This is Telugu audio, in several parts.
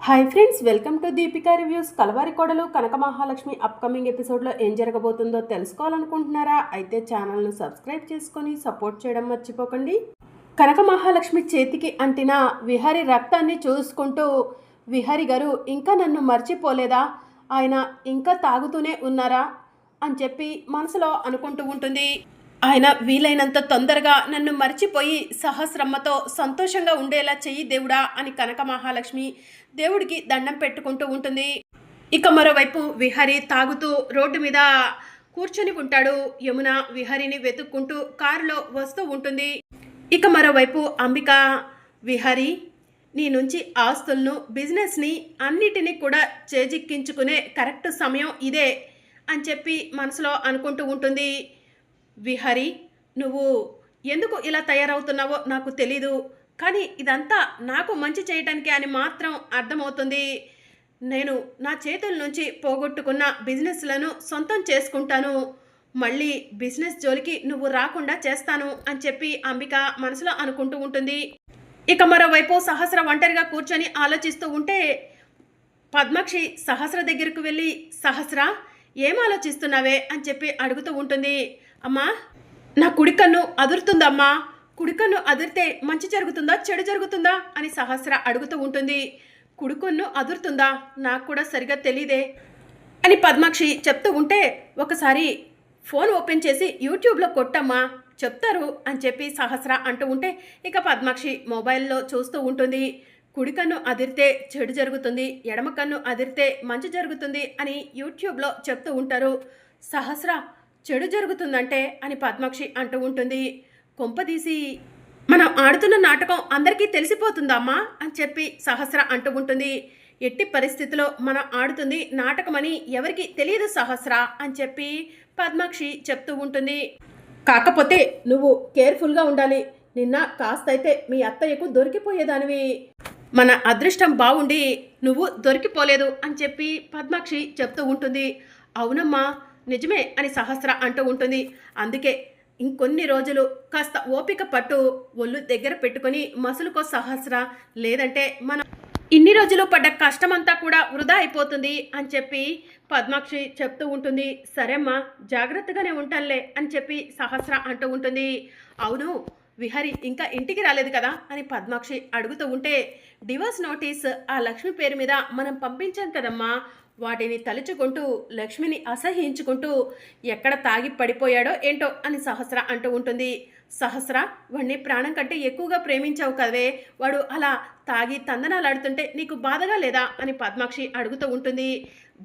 Hi friends, welcome to Deepika reviews. Kalavari Kodalu Kanaka Mahalakshmi upcoming ఎపిసోడ్లో ఏం జరగబోతుందో తెలుసుకోవాలనుకుంటున్నారా? అయితే ఛానల్ను సబ్స్క్రైబ్ చేసుకొని సపోర్ట్ చేయడం మర్చిపోకండి. కనక మహాలక్ష్మి చేతికి అంటిన విహారి రక్తాన్ని చూసుకుంటూ, విహారి గారు ఇంకా నన్ను మర్చిపోలేదా, ఆయన ఇంకా తాగుతూనే ఉన్నారా అని చెప్పి మనసులో అనుకుంటూ ఉంటుంది. ఆయన వీలైనంత తొందరగా నన్ను మర్చిపోయి సహస్రమ్మతో సంతోషంగా ఉండేలా చెయ్యి దేవుడా అని కనక మహాలక్ష్మి దేవుడికి దండం పెట్టుకుంటూ ఉంటుంది. ఇక మరోవైపు విహారి తాగుతూ రోడ్డు మీద కూర్చొని ఉంటాడు. యమున విహారిని వెతుక్కుంటూ కారులో వస్తూ ఉంటుంది. ఇక మరోవైపు అంబిక, విహారి నీ నుంచి ఆస్తులను, బిజినెస్ని అన్నిటినీ కూడా చేజిక్కించుకునే కరెక్ట్ సమయం ఇదే అని చెప్పి మనసులో అనుకుంటూ ఉంటుంది. విహారి, నువ్వు ఎందుకు ఇలా తయారవుతున్నావో నాకు తెలీదు, కానీ ఇదంతా నాకు మంచి చేయటానికి అని మాత్రం అర్థమవుతుంది. నేను నా చేతుల నుంచి పోగొట్టుకున్న బిజినెస్లను సొంతం చేసుకుంటాను, మళ్ళీ బిజినెస్ జోలికి నువ్వు రాకుండా చేస్తాను అని చెప్పి అంబిక మనసులో అనుకుంటూ ఉంటుంది. ఇక మరోవైపు సహస్ర ఒంటరిగా కూర్చొని ఆలోచిస్తూ ఉంటే పద్మాక్షి సహస్ర దగ్గరకు వెళ్ళి, సహస్ర ఏం ఆలోచిస్తున్నావే అని చెప్పి అడుగుతూ ఉంటుంది. అమ్మా, నా కుడికన్ను అదురుతుందమ్మా, కుడికన్ను అదిరితే మంచి జరుగుతుందా చెడు జరుగుతుందా అని సహస్ర అడుగుతూ ఉంటుంది. కుడికన్ను అదురుతుందా, నాకు కూడా సరిగా తెలీదే అని పద్మాక్షి చెప్తూ ఉంటే, ఒకసారి ఫోన్ ఓపెన్ చేసి యూట్యూబ్లో కొట్టమ్మా చెప్తారు అని చెప్పి సహస్ర అంటూ ఉంటే, ఇక పద్మాక్షి మొబైల్లో చూస్తూ ఉంటుంది. కుడికన్ను అదిరితే చెడు జరుగుతుంది, ఎడమ కన్ను అదిరితే మంచి జరుగుతుంది అని యూట్యూబ్లో చెప్తూ ఉంటారు. సహస్ర చెడు జరుగుతుందంటే అని పద్మాక్షి అంటూ ఉంటుంది. కొంపదీసి మనం ఆడుతున్న నాటకం అందరికీ తెలిసిపోతుందమ్మా అని చెప్పి సహస్ర అంటూ ఉంటుంది. ఎట్టి పరిస్థితిలో మనం ఆడుతుంది నాటకమని ఎవరికి తెలియదు సహస్ర అని చెప్పి పద్మాక్షి చెప్తూ ఉంటుంది. కాకపోతే నువ్వు కేర్ఫుల్గా ఉండాలి, నిన్న కాస్త అయితే మీ అత్తయ్యకు దొరికిపోయేదానివి, మన అదృష్టం బాగుండి నువ్వు దొరికిపోలేదు అని చెప్పి పద్మాక్షి చెప్తూ ఉంటుంది. అవునమ్మా, నిజమే అని సహస్ర అంటూ ఉంటుంది. అందుకే ఇంకొన్ని రోజులు కాస్త ఓపిక పట్టు, ఒళ్ళు దగ్గర పెట్టుకొని మసులుకో సహస్ర, లేదంటే మనం ఇన్ని రోజులు పడ్డ కష్టమంతా కూడా వృధా అయిపోతుంది అని చెప్పి పద్మాక్షి చెప్తూ ఉంటుంది. సరేమ్మా, జాగ్రత్తగానే ఉంటానులే అని చెప్పి సహస్ర అంటూ ఉంటుంది. అవును, విహారి ఇంకా ఇంటికి రాలేదు కదా అని పద్మాక్షి అడుగుతూ ఉంటే, డివోర్స్ నోటీస్ ఆ లక్ష్మి పేరు మీద మనం పంపించాం కదమ్మా, వాటిని తలుచుకుంటూ లక్ష్మిని అసహ్యించుకుంటూ ఎక్కడ తాగి పడిపోయాడో ఏంటో అని సహస్ర అంటూ ఉంటుంది. సహస్ర, వాడిని ప్రాణం కంటే ఎక్కువగా ప్రేమించావు కదవే, వాడు అలా తాగి తందనాలాడుతుంటే నీకు బాధగా లేదా అని పద్మాక్షి అడుగుతూ ఉంటుంది.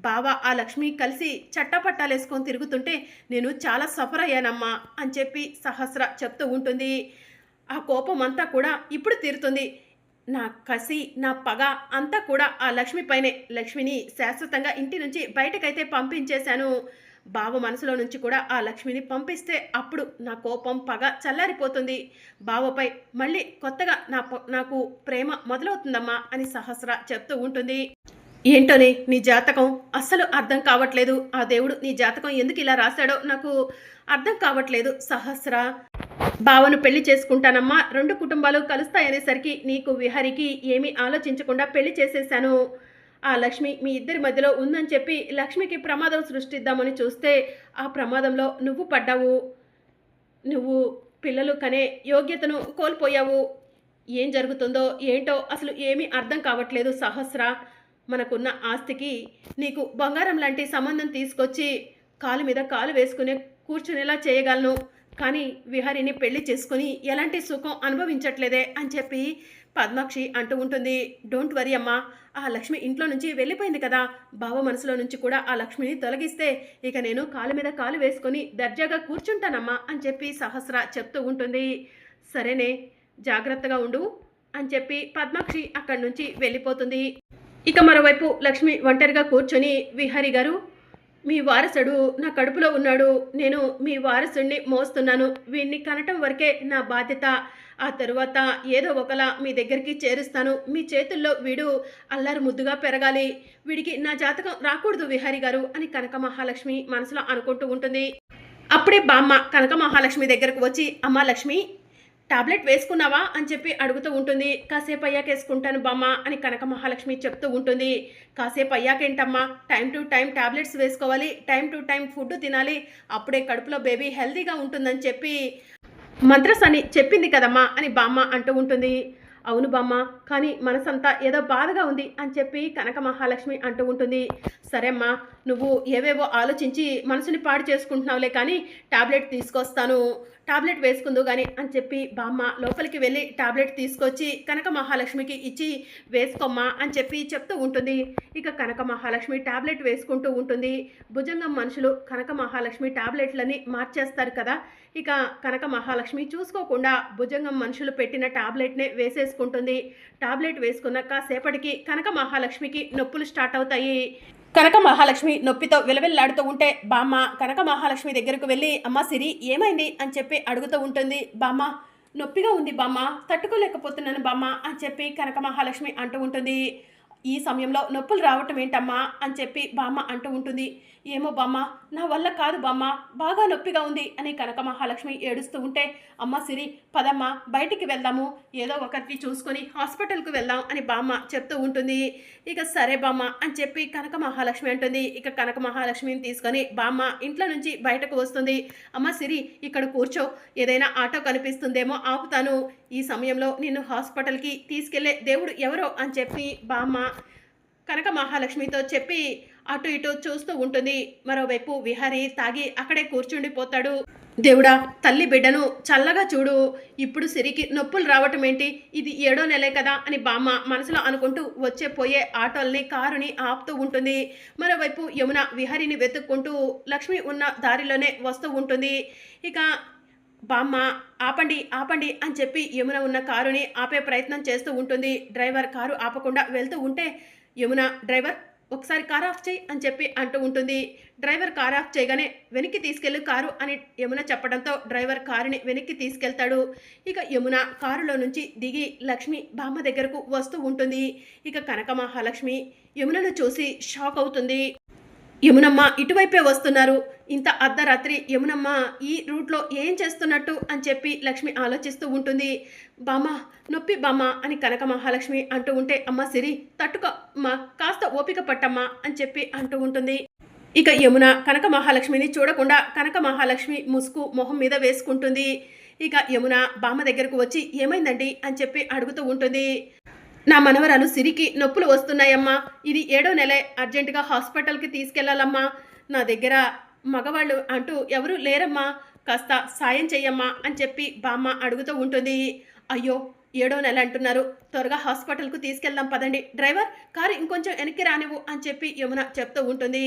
బావ ఆ లక్ష్మి కలిసి చట్టపట్టాలేసుకొని తిరుగుతుంటే నేను చాలా సఫర్ అయ్యానమ్మా అని చెప్పి సహస్ర చెప్తూ ఉంటుంది. ఆ కోపం అంతా కూడా ఇప్పుడు తీరుతుంది, నా కసి, నా పగ అంతా కూడా ఆ లక్ష్మి పైనే. లక్ష్మిని శాశ్వతంగా ఇంటి నుంచి బయటకైతే పంపించేశాను, బావ మనసులో నుంచి కూడా ఆ లక్ష్మిని పంపిస్తే అప్పుడు నా కోపం పగ చల్లారిపోతుంది, బావపై మళ్ళీ కొత్తగా నాకు ప్రేమ మొదలవుతుందమ్మా అని సహస్ర చెప్తూ ఉంటుంది. ఏంటోనే నీ జాతకం అస్సలు అర్థం కావట్లేదు, ఆ దేవుడు నీ జాతకం ఎందుకు ఇలా రాశాడో నాకు అర్థం కావట్లేదు సహస్ర. బావను పెళ్లి చేసుకుంటానమ్మా, 2 కుటుంబాలు కలుస్తాయనేసరికి నీకు విహారికి ఏమీ ఆలోచించకుండా పెళ్లి చేసేశాను. ఆ లక్ష్మి మీ ఇద్దరి మధ్యలో ఉందని చెప్పి లక్ష్మికి ప్రమాదం సృష్టిద్దామని చూస్తే ఆ ప్రమాదంలో నువ్వు పడ్డావు, నువ్వు పిల్లలు కనే యోగ్యతను కోల్పోయావు. ఏం జరుగుతుందో ఏంటో అసలు ఏమీ అర్థం కావట్లేదు సహస్ర. మనకున్న ఆస్తికి నీకు బంగారం లాంటి సంబంధం తీసుకొచ్చి కాలు మీద కాలు వేసుకునే కూర్చునేలా చేయగలను, కానీ విహారిని పెళ్లి చేసుకుని ఎలాంటి సుఖం అనుభవించట్లేదే అని చెప్పి పద్మాక్షి అంటూ ఉంటుంది. డోంట్ వరీ అమ్మా, ఆ లక్ష్మి ఇంట్లో నుంచి వెళ్ళిపోయింది కదా, బావ మనసులో నుంచి కూడా ఆ లక్ష్మిని తొలగిస్తే ఇక నేను కాలు మీద కాలు వేసుకొని దర్జాగా కూర్చుంటానమ్మా అని చెప్పి సహస్ర చెప్తూ ఉంటుంది. సరేనే, జాగ్రత్తగా ఉండు అని చెప్పి పద్మాక్షి అక్కడి నుంచి వెళ్ళిపోతుంది. ఇక మరోవైపు లక్ష్మి ఒంటరిగా కూర్చొని, విహారి గారు మీ వారసుడు నా కడుపులో ఉన్నాడు, నేను మీ వారసుడిని మోస్తున్నాను, వీడిని కనటం వరకే నా బాధ్యత, ఆ తరువాత ఏదో ఒకలా మీ దగ్గరికి చేరుస్తాను, మీ చేతుల్లో వీడు అల్లారు ముద్దుగా పెరగాలి, వీడికి నా జాతకం రాకూడదు విహారి గారు అని కనక మహాలక్ష్మి మనసులో అనుకుంటూ ఉంటుంది. అప్పుడే బామ్మ కనక మహాలక్ష్మి దగ్గరకు వచ్చి, అమ్మ లక్ష్మి, టాబ్లెట్ వేసుకున్నావా అని చెప్పి అడుగుతూ ఉంటుంది. కాసేపు అయ్యాక వేసుకుంటాను బామ్మ అని కనక మహాలక్ష్మి చెప్తూ ఉంటుంది. కాసేపు అయ్యాకేంటమ్మా, టైం టు టైం టాబ్లెట్స్ వేసుకోవాలి, టైం టు టైం ఫుడ్ తినాలి, అప్పుడే కడుపులో బేబీ హెల్తీగా ఉంటుందని చెప్పి మంత్రస్ అని చెప్పింది కదమ్మా అని బామ్మ అంటూ ఉంటుంది. అవును బామ్మ, కానీ మనసంతా ఏదో బాధగా ఉంది అని చెప్పి కనక మహాలక్ష్మి అంటూ ఉంటుంది. సరే అమ్మా, నువ్వు ఏవేవో ఆలోచించి మనసుని పాడు చేసుకుంటున్నావులే, కానీ టాబ్లెట్ తీసుకొస్తాను, టాబ్లెట్ వేసుకుందు కానీ అని చెప్పి బామ్మ లోపలికి వెళ్ళి టాబ్లెట్ తీసుకొచ్చి కనక మహాలక్ష్మికి ఇచ్చి వేసుకోమ్మా అని చెప్పి చెప్తూ ఉంటుంది. ఇక కనక మహాలక్ష్మి టాబ్లెట్ వేసుకుంటూ ఉంటుంది. భుజంగం మనుషులు కనక మహాలక్ష్మి టాబ్లెట్లని మార్చేస్తారు కదా. ఇక కనక మహాలక్ష్మి చూసుకోకుండా భుజంగం మనుషులు పెట్టిన టాబ్లెట్నే వేసేసుకుంటుంది. టాబ్లెట్ వేసుకున్న కాసేపటికి కనక మహాలక్ష్మికి నొప్పులు స్టార్ట్ అవుతాయి. కనక మహాలక్ష్మి నొప్పితో విలవిల్లాడుతూ ఉంటే బామ్మ కనక మహాలక్ష్మి దగ్గరకు వెళ్ళి అమ్మ సిరి ఏమైంది అని చెప్పి అడుగుతూ ఉంటుంది. బామ్మ నొప్పిగా ఉంది బామ్మ, తట్టుకోలేకపోతున్నాను బామ్మ అని చెప్పి కనక మహాలక్ష్మి అంటూ ఉంటుంది. ఈ సమయంలో నొప్పులు రావటం ఏంటమ్మా అని చెప్పి బామ్మ అంటూ ఉంటుంది. ఏమో బామ్మ, నా వల్ల కాదు బామ్మ, బాగా నొప్పిగా ఉంది అని కనక మహాలక్ష్మి ఏడుస్తూ ఉంటే అమ్మ సిరి పదమ్మ బయటికి వెళ్దాము, ఏదో ఒకటి చూసుకొని హాస్పిటల్కి వెళ్దాం అని బామ్మ చెప్తూ ఉంటుంది. ఇక సరే బామ్మ అని చెప్పి కనక మహాలక్ష్మి అంటుంది. ఇక కనక మహాలక్ష్మిని తీసుకొని బామ్మ ఇంట్లో నుంచి బయటకు వస్తుంది. అమ్మ సిరి ఇక్కడ కూర్చో, ఏదైనా ఆటో కనిపిస్తుందేమో ఆపుతాను, ఈ సమయంలో నిన్ను హాస్పిటల్కి తీసుకెళ్లే దేవుడు ఎవరో అని చెప్పి బామ్మ కనక మహాలక్ష్మితో చెప్పి అటు ఇటు చూస్తూ ఉంటుంది. మరోవైపు విహారీ తాగి అక్కడే కూర్చుండిపోతాడు. దేవుడా, తల్లి బిడ్డను చల్లగా చూడు, ఇప్పుడు సిరికి నొప్పులు రావటం ఏంటి, ఇది 7వ నెలే కదా అని బామ్మ మనసులో అనుకుంటూ వచ్చే పోయే ఆటోల్ని కారుని ఆపుతూ ఉంటుంది. మరోవైపు యమున విహారీని వెతుక్కుంటూ లక్ష్మి ఉన్న దారిలోనే వస్తూ ఉంటుంది. ఇక బామ్మ ఆపండి ఆపండి అని చెప్పి యమున ఉన్న కారుని ఆపే ప్రయత్నం చేస్తూ ఉంటుంది. డ్రైవర్ కారు ఆపకుండా వెళ్తూ ఉంటే యమున డ్రైవర్ ఒకసారి కార్ ఆఫ్ చేయి అని చెప్పి అంటూ ఉంటుంది. డ్రైవర్ కార్ ఆఫ్ చేయగానే వెనక్కి తీసుకెళ్ళు కారు అని యమున చెప్పడంతో డ్రైవర్ కారుని వెనక్కి తీసుకెళ్తాడు. ఇక యమున కారులో నుంచి దిగి లక్ష్మి బామ్మ దగ్గరకు వస్తూ ఉంటుంది. ఇక కనక మహాలక్ష్మి యమునను చూసి షాక్ అవుతుంది. యమునమ్మ ఇటువైపే వస్తున్నారు, ఇంత అర్ధరాత్రి యమునమ్మ ఈ రూట్లో ఏం చేస్తున్నట్టు అని చెప్పి లక్ష్మి ఆలోచిస్తూ ఉంటుంది. బామ్మ నొప్పి బామ్మ అని కనక మహాలక్ష్మి అంటూ ఉంటే అమ్మ సిరి తట్టుకో అమ్మా, కాస్త ఓపిక పట్టమ్మా అని చెప్పి అంటూ ఉంటుంది. ఇక యమున కనక మహాలక్ష్మిని చూడకుండా కనక మహాలక్ష్మి ముసుగు మొహం మీద వేసుకుంటుంది. ఇక యమున బామ్మ దగ్గరకు వచ్చి ఏమైందండి అని చెప్పి అడుగుతూ ఉంటుంది. నా మనవరాలు సిరికి నొప్పులు వస్తున్నాయమ్మా, ఇది 7వ నెలే, అర్జెంటుగా హాస్పిటల్కి తీసుకెళ్లాలమ్మా, నా దగ్గర మగవాళ్ళు అంటూ ఎవరూ లేరమ్మా, కాస్త సాయం చెయ్యమ్మా అని చెప్పి బామ్మ అడుగుతూ ఉంటుంది. అయ్యో 7వ నెల అంటున్నారు, త్వరగా హాస్పిటల్కు తీసుకెళ్దాం పదండి, డ్రైవర్ కారు ఇంకొంచెం వెనక్కి రానివ్వు అని చెప్పి యమున చెప్తూ ఉంటుంది.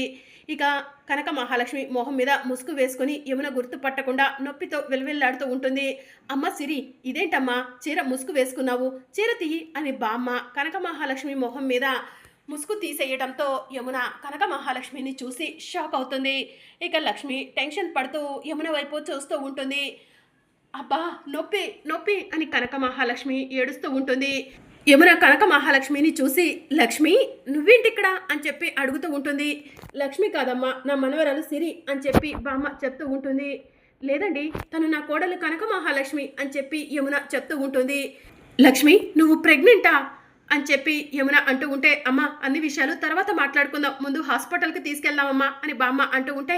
ఇక కనక మహాలక్ష్మి మొహం మీద ముసుగు వేసుకుని యమున గుర్తుపట్టకుండా నొప్పితో విలవిల్లాడుతూ ఉంటుంది. అమ్మ సిరి ఇదేంటమ్మా చీర ముసుగు వేసుకున్నావు, చీర తీయి అని బామ్మ కనక మహాలక్ష్మి మొహం మీద ముసుగు తీసేయడంతో యమున కనక మహాలక్ష్మిని చూసి షాక్ అవుతుంది. ఇక లక్ష్మి టెన్షన్ పడుతూ యమున వైపు చూస్తూ ఉంటుంది. అబ్బా నొప్పి నొప్పి అని కనక మహాలక్ష్మి ఏడుస్తూ ఉంటుంది. యమున కనక మహాలక్ష్మిని చూసి లక్ష్మి నువ్వేంటిక్కడ అని చెప్పి అడుగుతూ ఉంటుంది. లక్ష్మి కాదమ్మా, నా మనవరాలు సిరి అని చెప్పి బామ్మ చెప్తూ ఉంటుంది. లేదండి, తను నా కోడలు కనక మహాలక్ష్మి అని చెప్పి యమున చెప్తూ ఉంటుంది. లక్ష్మి నువ్వు ప్రెగ్నెంటా అని చెప్పి యమున అంటూ ఉంటే అమ్మ అన్ని విషయాలు తర్వాత మాట్లాడుకుందాం, ముందు హాస్పిటల్కి తీసుకెళ్దామమ్మా అని బామ్మ అంటూ ఉంటే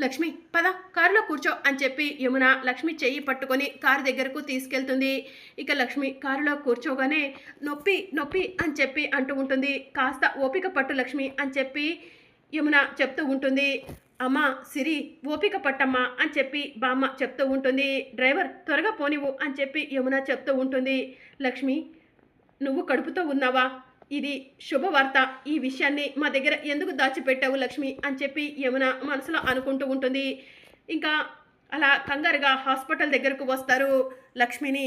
లక్ష్మి పద కారులో కూర్చో అని చెప్పి యమున లక్ష్మి చెయ్యి పట్టుకొని కారు దగ్గరకు తీసుకెళ్తుంది. ఇక లక్ష్మి కారులో కూర్చోగానే నొప్పి నొప్పి అని చెప్పి అంటూ ఉంటుంది. కాస్త ఓపిక పట్టు లక్ష్మి అని చెప్పి యమున చెప్తూ ఉంటుంది. అమ్మ సిరి ఓపిక పట్టమ్మా అని చెప్పి బామ్మ చెప్తూ ఉంటుంది. డ్రైవర్ త్వరగా పోనివ్వు అని చెప్పి యమున చెప్తూ ఉంటుంది. లక్ష్మి నువ్వు కడుపుతో ఉన్నావా, ఇది శుభవార్త, ఈ విషయాన్ని మా దగ్గర ఎందుకు దాచిపెట్టావు లక్ష్మి అని చెప్పి యమున మనసులో అనుకుంటూ ఉంటుంది. ఇంకా అలా కంగారుగా హాస్పిటల్ దగ్గరకు వస్తారు. లక్ష్మిని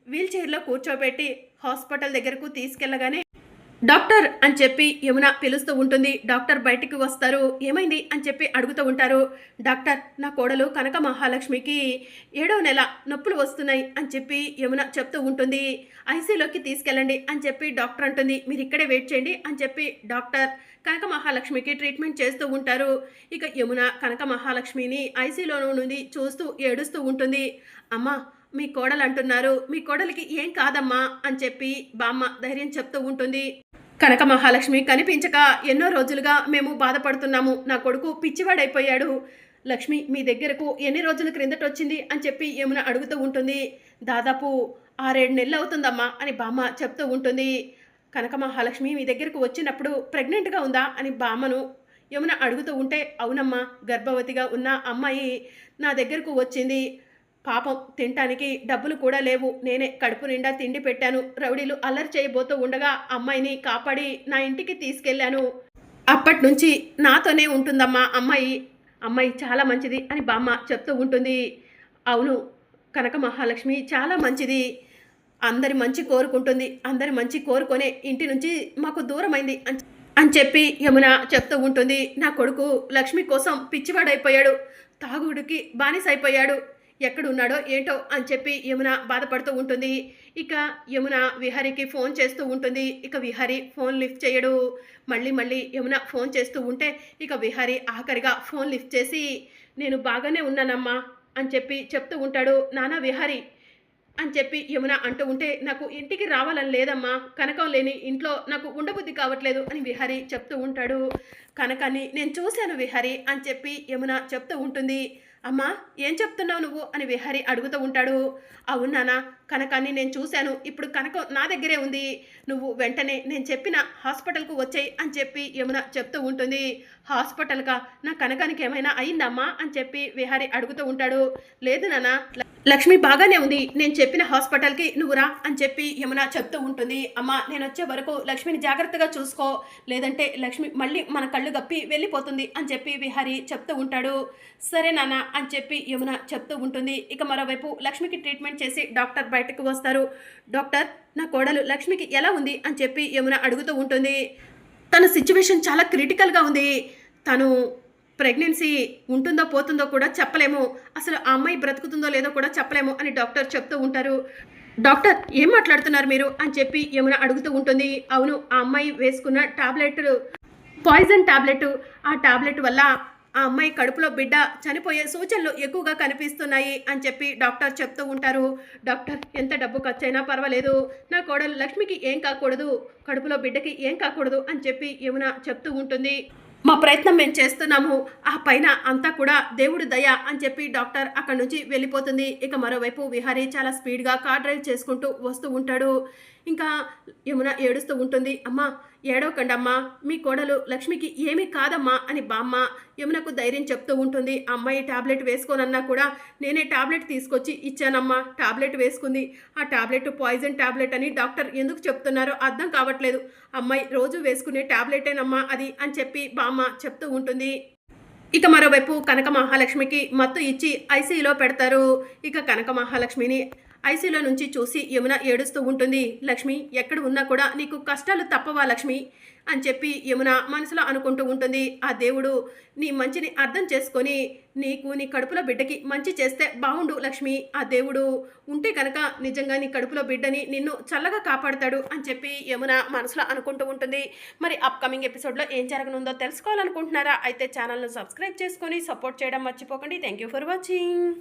వీల్ చైర్లో కూర్చోబెట్టి హాస్పిటల్ దగ్గరకు తీసుకెళ్ళగానే డాక్టర్ అని చెప్పి యమున పిలుస్తూ ఉంటుంది. డాక్టర్ బయటికి వస్తారు. ఏమైంది అని చెప్పి అడుగుతూ ఉంటారు. డాక్టర్ నా కోడలు కనక మహాలక్ష్మికి 7వ నెల నొప్పులు వస్తున్నాయి అని చెప్పి యమున చెప్తూ ఉంటుంది. ఐసీలోకి తీసుకెళ్ళండి అని చెప్పి డాక్టర్ అంటుంది. మీరు ఇక్కడే వెయిట్ చేయండి అని చెప్పి డాక్టర్ కనక మహాలక్ష్మికి ట్రీట్మెంట్ చేస్తూ ఉంటారు. ఇక యమున కనక మహాలక్ష్మిని ఐసీలో నుండి చూస్తూ ఏడుస్తూ ఉంటుంది. అమ్మ మీ కోడలు అంటున్నారు, మీ కోడలికి ఏం కాదమ్మా అని చెప్పి బామ్మ ధైర్యం చెప్తూ ఉంటుంది. కనక మహాలక్ష్మి కనిపించక ఎన్నో రోజులుగా మేము బాధపడుతున్నాము. నా కొడుకు పిచ్చివాడైపోయాడు. లక్ష్మి మీ దగ్గరకు ఎన్ని రోజుల క్రిందట వచ్చింది అని చెప్పి యమున అడుగుతూ ఉంటుంది. దాదాపు 6-7 నెలలు అవుతుందమ్మా అని బామ్మ చెప్తూ ఉంటుంది. కనక మహాలక్ష్మి మీ దగ్గరకు వచ్చినప్పుడు ప్రెగ్నెంట్గా ఉందా అని బామ్మను యమున అడుగుతూ ఉంటే, అవునమ్మా, గర్భవతిగా ఉన్న అమ్మాయి నా దగ్గరకు వచ్చింది. పాపం తినటానికి డబ్బులు కూడా లేవు. నేనే కడుపు నిండా తిండి పెట్టాను. రౌడీలు అల్లరి చేయబోతూ ఉండగా అమ్మాయిని కాపాడి నా ఇంటికి తీసుకెళ్లాను. అప్పటి నుంచి నాతోనే ఉంటుందమ్మా అమ్మాయి. అమ్మాయి చాలా మంచిది అని బామ్మ చెప్తూ ఉంటుంది. అవును, కనక మహాలక్ష్మి చాలా మంచిది. అందరి మంచి కోరుకుంటుంది. అందరి మంచి కోరుకొనే ఇంటి నుంచి మాకు దూరమైంది అని చెప్పి యమున చెప్తూ ఉంటుంది. నా కొడుకు లక్ష్మి కోసం పిచ్చివాడైపోయాడు. తాగుడికి బానిసైపోయాడు. ఎక్కడున్నాడో ఏంటో అని చెప్పి యమున బాధపడుతూ ఉంటుంది. ఇక యమున విహారీకి ఫోన్ చేస్తూ ఉంటుంది. ఇక విహారీ ఫోన్ లిఫ్ట్ చేయడు. మళ్ళీ యమున ఫోన్ చేస్తూ ఉంటే ఇక విహారీ ఆఖరిగా ఫోన్ లిఫ్ట్ చేసి, నేను బాగానే ఉన్నానమ్మా అని చెప్పి చెప్తూ ఉంటాడు. నానా విహారీ అని చెప్పి యమున అంటూ ఉంటే, నాకు ఇంటికి రావాలని లేదమ్మా, కనకం లేని ఇంట్లో నాకు ఉండబుద్ధి కావట్లేదు అని విహారీ చెప్తూ ఉంటాడు. కనకాన్ని నేను చూశాను విహారీ అని చెప్పి యమున చెప్తూ ఉంటుంది. అమ్మా, ఏం చెప్తున్నావు నువ్వు అని విహారీ అడుగుతూ ఉంటాడు. అవునానా, కనకాన్ని నేను చూశాను. ఇప్పుడు కనకం నా దగ్గరే ఉంది. నువ్వు వెంటనే నేను చెప్పిన హాస్పిటల్కు వచ్చాయి అని చెప్పి యమున చెప్తూ ఉంటుంది. హాస్పిటల్కా? నా కనకానికి ఏమైనా అయిందమ్మా అని చెప్పి విహారీ అడుగుతూ ఉంటాడు. లేదు నాన్న, లక్ష్మి బాగానే ఉంది. నేను చెప్పిన హాస్పిటల్కి నువ్వు రా అని చెప్పి యమున చెప్తూ ఉంటుంది. అమ్మ, నేను వచ్చే వరకు లక్ష్మిని జాగ్రత్తగా చూసుకో, లేదంటే లక్ష్మి మళ్ళీ మన కళ్ళు గప్పి వెళ్ళిపోతుంది అని చెప్పి విహారీ చెప్తూ ఉంటాడు. సరే నాన్న అని చెప్పి యమున చెప్తూ ఉంటుంది. ఇక మరోవైపు లక్ష్మికి ట్రీట్మెంట్ చేసి డాక్టర్ బయటకు వస్తారు. డాక్టర్, నా కోడలు లక్ష్మికి ఎలా ఉంది అని చెప్పి యమున అడుగుతూ ఉంటుంది. తన సిచ్యువేషన్ చాలా క్రిటికల్గా ఉంది. తను ప్రెగ్నెన్సీ ఉంటుందో పోతుందో కూడా చెప్పలేము. అసలు ఆ అమ్మాయి బ్రతుకుతుందో లేదో కూడా చెప్పలేము అని డాక్టర్ చెప్తూ ఉంటారు. డాక్టర్, ఏం మాట్లాడుతున్నారు మీరు అని చెప్పి యమున అడుగుతూ ఉంటుంది. అవును, ఆ అమ్మాయి వేసుకున్న టాబ్లెట్ పాయిజన్ టాబ్లెట్. ఆ టాబ్లెట్ వల్ల ఆ అమ్మాయి కడుపులో బిడ్డ చనిపోయే సూచనలు ఎక్కువగా కనిపిస్తున్నాయి అని చెప్పి డాక్టర్ చెప్తూ ఉంటారు. డాక్టర్, ఎంత డబ్బు ఖర్చైనా పర్వాలేదు, నా కోడలు లక్ష్మికి ఏం కాకూడదు, కడుపులో బిడ్డకి ఏం కాకూడదు అని చెప్పి యమున చెప్తూ ఉంటుంది. మా ప్రయత్నం మేము చేస్తున్నాము, ఆ పైన అంతా కూడా దేవుడి దయ అని చెప్పి డాక్టర్ అక్కడి నుంచి వెళ్ళిపోతుంది. ఇక మరోవైపు విహారీ చాలా స్పీడ్గా కార్ డ్రైవ్ చేసుకుంటూ వస్తూ ఉంటాడు. ఇంకా యమున ఏడుస్తూ ఉంటుంది. అమ్మా, ఏడవకండి అమ్మా, మీ కోడలు లక్ష్మికి ఏమీ కాదమ్మా అని బామ్మ యమునకు ధైర్యం చెప్తూ ఉంటుంది. అమ్మాయి టాబ్లెట్ వేసుకోనన్నా కూడా నేనే టాబ్లెట్ తీసుకొచ్చి ఇచ్చానమ్మా, టాబ్లెట్ వేసుకుంది. ఆ టాబ్లెట్ పాయిజన్ టాబ్లెట్ అని డాక్టర్ ఎందుకు చెప్తున్నారో అర్థం కావట్లేదు. అమ్మాయి రోజు వేసుకునే టాబ్లెటేనమ్మా అది అని చెప్పి బామ్మ చెప్తూ ఉంటుంది. ఇక మరోవైపు కనక మహాలక్ష్మికి మత్తు ఇచ్చి ఐసీయూలో పెడతారు. ఇక కనక మహాలక్ష్మిని ఐసీయూలో నుంచి చూసి యమున ఏడుస్తూ ఉంటుంది. లక్ష్మి, ఎక్కడ ఉన్నా కూడా నీకు కష్టాలు తప్పవా లక్ష్మి అని చెప్పి యమున మనసులో అనుకుంటూ ఉంటుంది. ఆ దేవుడు నీ మంచిని అర్థం చేసుకొని నీకు నీ కడుపులో బిడ్డకి మంచి చేస్తే బాగుండు లక్ష్మి. ఆ దేవుడు ఉంటే కనుక నిజంగా నీ కడుపులో బిడ్డని నిన్ను చల్లగా కాపాడుతాడు అని చెప్పి యమున మనసులో అనుకుంటూ ఉంటుంది. మరి అప్కమింగ్ ఎపిసోడ్లో ఏం జరగనుందో తెలుసుకోవాలనుకుంటున్నారా? అయితే ఛానల్ను సబ్స్క్రైబ్ చేసుకొని సపోర్ట్ చేయడం మర్చిపోకండి. Thank you for watching.